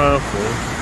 powerful.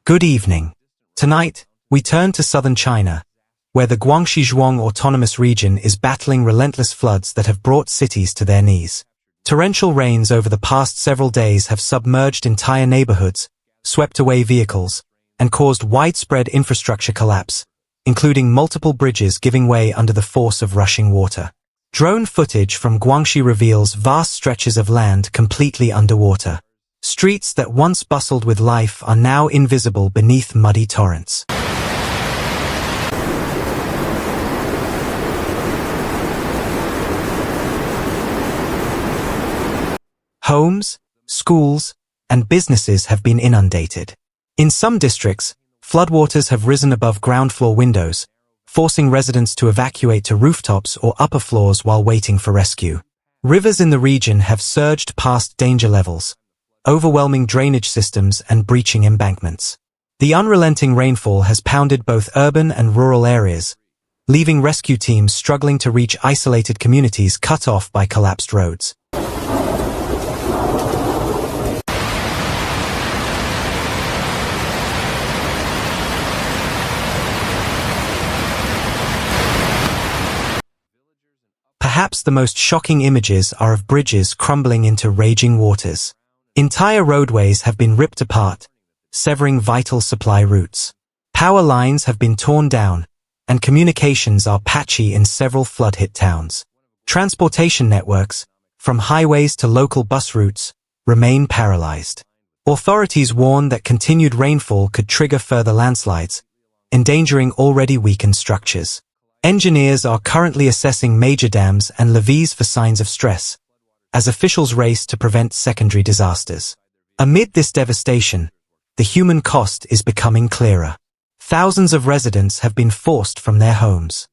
Good evening. Tonight, we turn to southern China, where the Guangxi Autonomous Region is battling relentless floods that have brought cities to their knees. Torrential rains over the past several days have submerged entire neighborhoods, swept away vehicles, and caused widespread infrastructure collapse, including multiple bridges giving way under the force of rushing water. Drone footage from Guangxi reveals vast stretches of land completely underwater. Streets that once bustled with life are now invisible beneath muddy torrents. Homes, schools, and businesses have been inundated. In some districts, floodwaters have risen above ground floor windows, forcing residents to evacuate to rooftops or upper floors while waiting for rescue. Rivers in the region have surged past danger levels, overwhelming drainage systems and breaching embankments. The unrelenting rainfall has pounded both urban and rural areas, leaving rescue teams struggling to reach isolated communities cut off by collapsed roads. Perhaps the most shocking images are of bridges crumbling into raging waters. Entire roadways have been ripped apart, severing vital supply routes. Power lines have been torn down, and communications are patchy in several flood-hit towns. Transportation networks, from highways to local bus routes, remain paralyzed. Authorities warn that continued rainfall could trigger further landslides, endangering already weakened structures. Engineers are currently assessing major dams and levees for signs of stress, as officials race to prevent secondary disasters. Amid this devastation, the human cost is becoming clearer. Thousands of residents have been forced from their homes.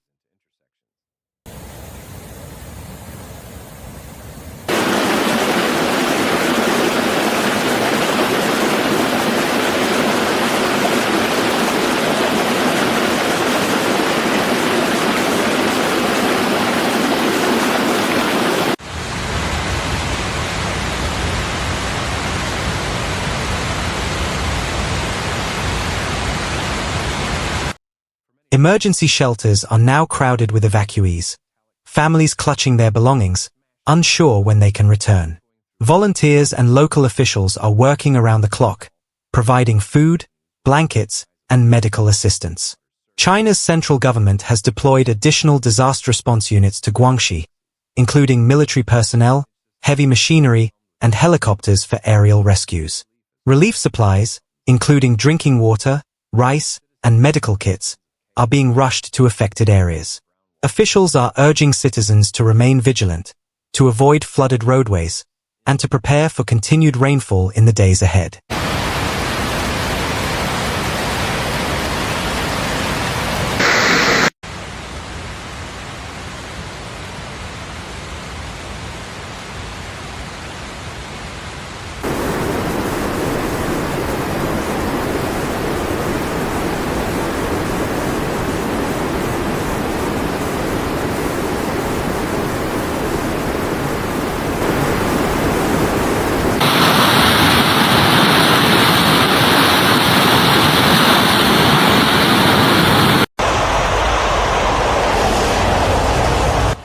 Emergency shelters are now crowded with evacuees, families clutching their belongings, unsure when they can return. Volunteers and local officials are working around the clock, providing food, blankets, and medical assistance. China's central government has deployed additional disaster response units to Guangxi, including military personnel, heavy machinery, and helicopters for aerial rescues. Relief supplies, including drinking water, rice, and medical kits, are being rushed to affected areas. Officials are urging citizens to remain vigilant, to avoid flooded roadways, and to prepare for continued rainfall in the days ahead.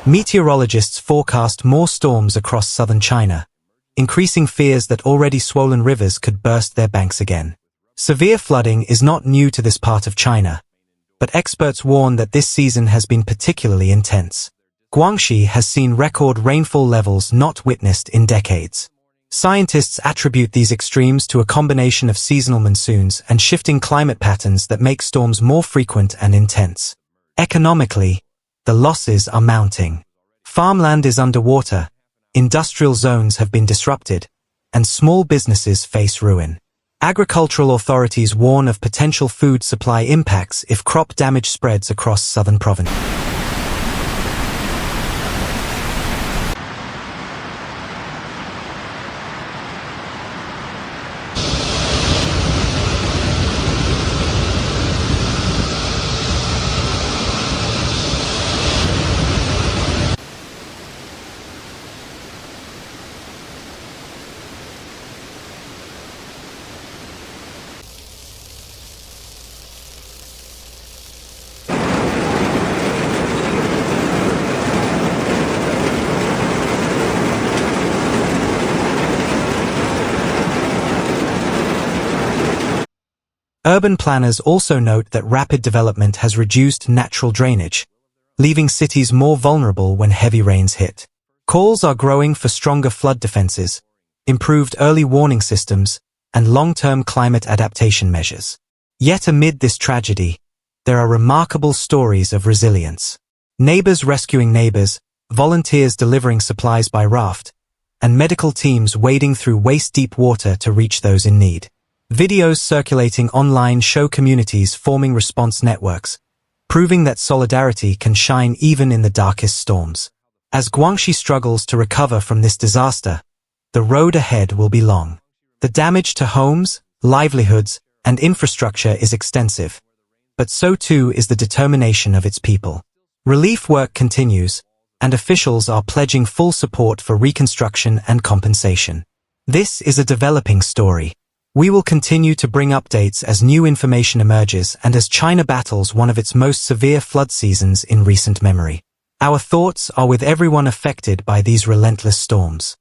Meteorologists forecast more storms across southern China, increasing fears that already swollen rivers could burst their banks again. Severe flooding is not new to this part of China, but experts warn that this season has been particularly intense. Guangxi has seen record rainfall levels not witnessed in decades. Scientists attribute these extremes to a combination of seasonal monsoons and shifting climate patterns that make storms more frequent and intense. Economically, the losses are mounting. Farmland is underwater, industrial zones have been disrupted, and small businesses face ruin. Agricultural authorities warn of potential food supply impacts if crop damage spreads across southern province. Urban planners also note that rapid development has reduced natural drainage, leaving cities more vulnerable when heavy rains hit. Calls are growing for stronger flood defenses, improved early warning systems, and long-term climate adaptation measures. Yet amid this tragedy, there are remarkable stories of resilience. Neighbors rescuing neighbors, volunteers delivering supplies by raft, and medical teams wading through waist-deep water to reach those in need. Videos circulating online show communities forming response networks, proving that solidarity can shine even in the darkest storms. As Guangxi struggles to recover from this disaster, the road ahead will be long. The damage to homes, livelihoods, and infrastructure is extensive, but so too is the determination of its people. Relief work continues, and officials are pledging full support for reconstruction and compensation. This is a developing story. We will continue to bring updates as new information emerges and as China battles one of its most severe flood seasons in recent memory. Our thoughts are with everyone affected by these relentless storms.